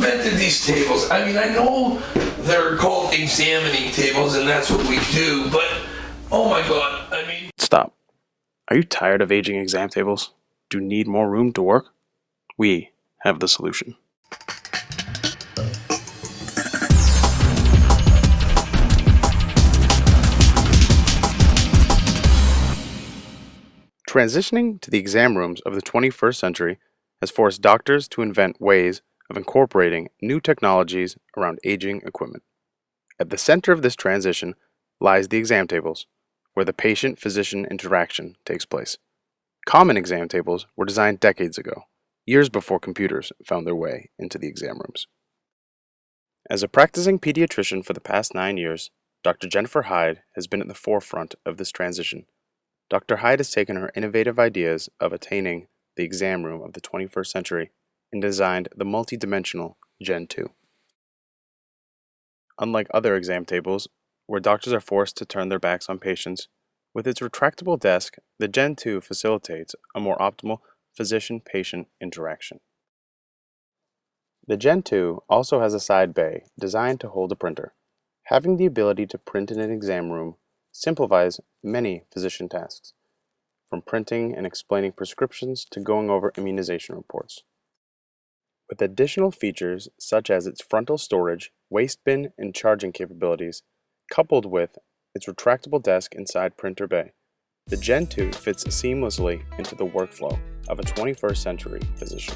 invented these tables? I mean, I know they're called examining tables, and that's what we do, but oh my god, I mean... Stop. Are you tired of aging exam tables? Do you need more room to work? We have the solution. Transitioning to the exam rooms of the 21st century has forced doctors to invent ways of incorporating new technologies around aging equipment. At the center of this transition lies the exam tables, where the patient-physician interaction takes place. Common exam tables were designed decades ago, years before computers found their way into the exam rooms. As a practicing pediatrician for the past 9 years, Dr. Jennifer Hyde has been at the forefront of this transition. Dr. Hyde has taken her innovative ideas of attaining the exam room of the 21st century and designed the multi-dimensional Jen2. Unlike other exam tables, where doctors are forced to turn their backs on patients, with its retractable desk, the Jen2 facilitates a more optimal physician-patient interaction. The Jen2 also has a side bay designed to hold a printer. Having the ability to print in an exam room simplifies many physician tasks, from printing and explaining prescriptions to going over immunization reports. With additional features such as its frontal storage, waste bin, and charging capabilities, coupled with its retractable desk inside printer bay, the Jen2 fits seamlessly into the workflow of a 21st century physician.